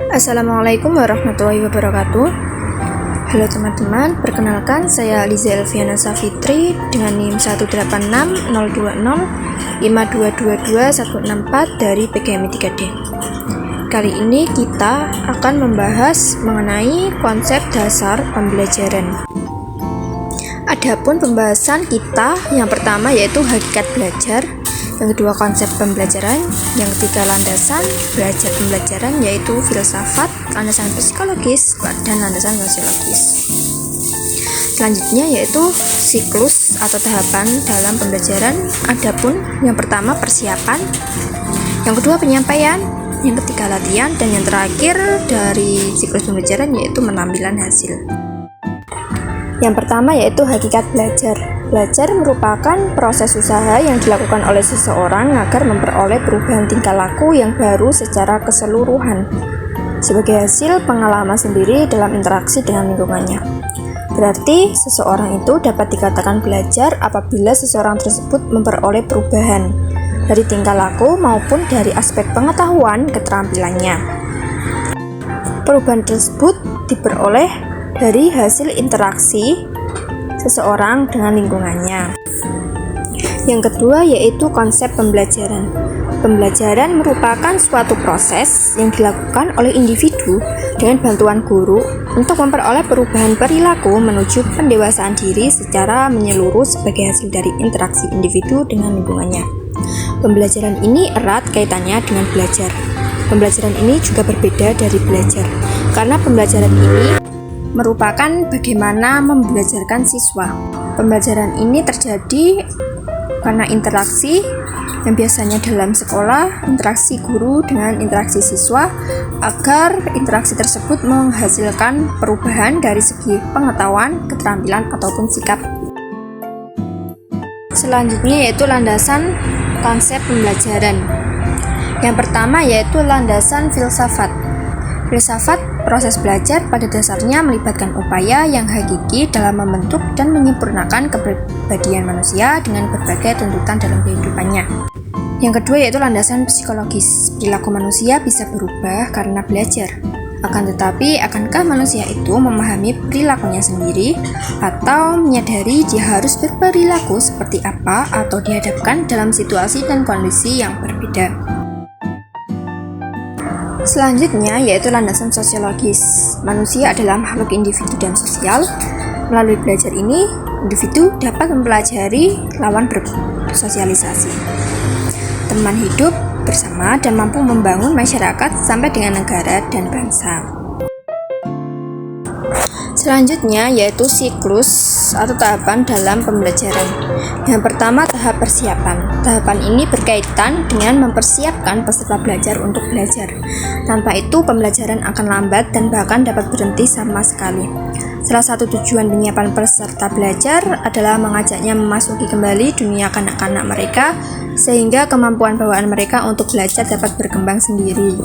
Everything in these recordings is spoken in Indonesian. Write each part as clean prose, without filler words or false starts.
Assalamualaikum warahmatullahi wabarakatuh. Halo teman-teman, perkenalkan saya Liza Elviana Safitri dengan NIM 1860205222164 dari PGMI 3D. Kali ini kita akan membahas mengenai konsep dasar pembelajaran. Adapun pembahasan kita yang pertama yaitu hakikat belajar, yang kedua konsep pembelajaran, yang ketiga landasan belajar pembelajaran yaitu filsafat, landasan psikologis, dan landasan sosiologis. Selanjutnya yaitu siklus atau tahapan dalam pembelajaran. Adapun yang pertama persiapan, yang kedua penyampaian, yang ketiga latihan, dan yang terakhir dari siklus pembelajaran yaitu penampilan hasil. Yang pertama yaitu hakikat belajar. Belajar merupakan proses usaha yang dilakukan oleh seseorang agar memperoleh perubahan tingkah laku yang baru secara keseluruhan sebagai hasil pengalaman sendiri dalam interaksi dengan lingkungannya. Berarti seseorang itu dapat dikatakan belajar apabila seseorang tersebut memperoleh perubahan dari tingkah laku maupun dari aspek pengetahuan keterampilannya. Perubahan tersebut diperoleh dari hasil interaksi seseorang dengan lingkungannya. Yang kedua yaitu konsep pembelajaran. Pembelajaran merupakan suatu proses yang dilakukan oleh individu dengan bantuan guru untuk memperoleh perubahan perilaku menuju pendewasaan diri secara menyeluruh sebagai hasil dari interaksi individu dengan lingkungannya. Pembelajaran ini erat kaitannya dengan belajar. Pembelajaran ini juga berbeda dari belajar, karena pembelajaran ini merupakan bagaimana membelajarkan siswa. Pembelajaran ini terjadi karena interaksi yang biasanya dalam sekolah, interaksi guru dengan interaksi siswa, agar interaksi tersebut menghasilkan perubahan dari segi pengetahuan, keterampilan, ataupun sikap. Selanjutnya yaitu landasan konsep pembelajaran. Yang pertama yaitu landasan filsafat. Filsafat, proses belajar pada dasarnya melibatkan upaya yang hakiki dalam membentuk dan menyempurnakan kepribadian manusia dengan berbagai tuntutan dalam kehidupannya. Yang kedua yaitu landasan psikologis. Perilaku manusia bisa berubah karena belajar. Akan tetapi, akankah manusia itu memahami perilakunya sendiri atau menyadari dia harus berperilaku seperti apa atau dihadapkan dalam situasi dan kondisi yang berbeda? Selanjutnya yaitu landasan sosiologis. Manusia adalah makhluk individu dan sosial. Melalui belajar ini, individu dapat mempelajari lawan bersosialisasi, teman hidup bersama, dan mampu membangun masyarakat sampai dengan negara dan bangsa. Selanjutnya yaitu siklus atau tahapan dalam pembelajaran. Yang pertama tahap persiapan. Tahapan ini berkaitan dengan mempersiapkan peserta belajar untuk belajar. Tanpa itu pembelajaran akan lambat dan bahkan dapat berhenti sama sekali. Salah satu tujuan penyiapan peserta belajar adalah mengajaknya memasuki kembali dunia kanak-kanak mereka sehingga kemampuan bawaan mereka untuk belajar dapat berkembang sendiri.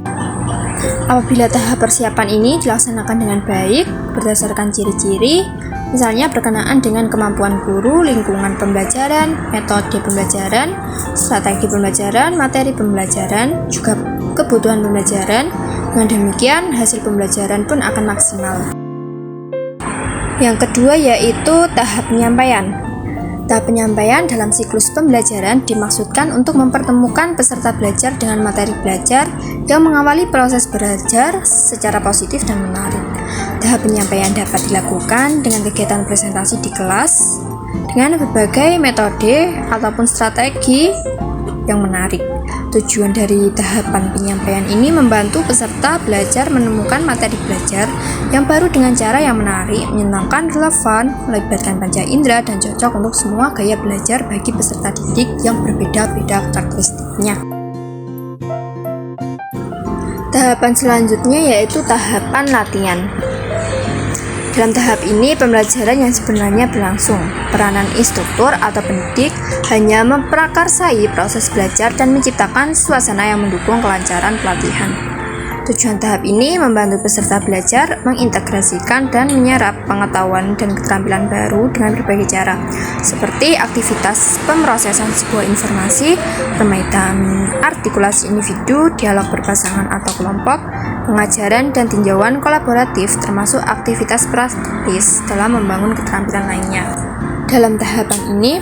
Apabila tahap persiapan ini dilaksanakan dengan baik berdasarkan ciri-ciri, misalnya berkenaan dengan kemampuan guru, lingkungan pembelajaran, metode pembelajaran, strategi pembelajaran, materi pembelajaran, juga kebutuhan pembelajaran, dengan demikian hasil pembelajaran pun akan maksimal. Yang kedua yaitu tahap penyampaian. Tahap penyampaian dalam siklus pembelajaran dimaksudkan untuk mempertemukan peserta belajar dengan materi belajar yang mengawali proses belajar secara positif dan menarik. Tahap penyampaian dapat dilakukan dengan kegiatan presentasi di kelas dengan berbagai metode ataupun strategi yang menarik. Tujuan dari tahapan penyampaian ini membantu peserta belajar menemukan materi belajar yang baru dengan cara yang menarik, menyenangkan, relevan, melibatkan panca indera, dan cocok untuk semua gaya belajar bagi peserta didik yang berbeda-beda karakteristiknya. Tahapan selanjutnya yaitu tahapan latihan. Dalam tahap ini, pembelajaran yang sebenarnya berlangsung. Peranan instruktur atau pendidik hanya memprakarsai proses belajar dan menciptakan suasana yang mendukung kelancaran pelatihan. Tujuan tahap ini membantu peserta belajar mengintegrasikan dan menyerap pengetahuan dan keterampilan baru dengan berbagai cara, seperti aktivitas pemrosesan sebuah informasi, permainan artikulasi individu, dialog berpasangan atau kelompok, pengajaran dan tinjauan kolaboratif, termasuk aktivitas praktis dalam membangun keterampilan lainnya. Dalam tahapan ini,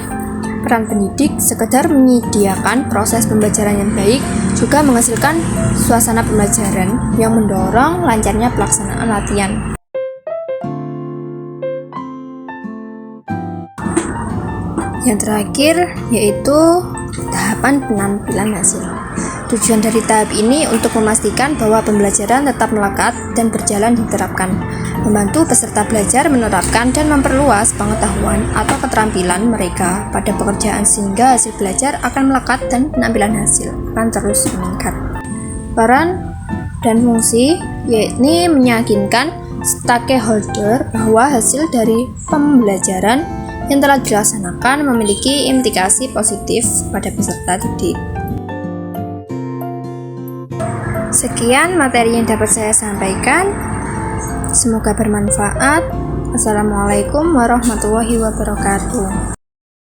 peran pendidik sekedar menyediakan proses pembelajaran yang baik juga menghasilkan suasana pembelajaran yang mendorong lancarnya pelaksanaan latihan. Yang terakhir yaitu tahapan penampilan hasil. Tujuan dari tahap ini untuk memastikan bahwa pembelajaran tetap melekat dan berjalan diterapkan, membantu peserta belajar menerapkan dan memperluas pengetahuan atau keterampilan mereka pada pekerjaan sehingga hasil belajar akan melekat dan penampilan hasil akan terus meningkat. Peran dan fungsi yakni meyakinkan stakeholder bahwa hasil dari pembelajaran yang telah dilaksanakan memiliki implikasi positif pada peserta didik. Sekian materi yang dapat saya sampaikan. Semoga bermanfaat. Assalamualaikum warahmatullahi wabarakatuh.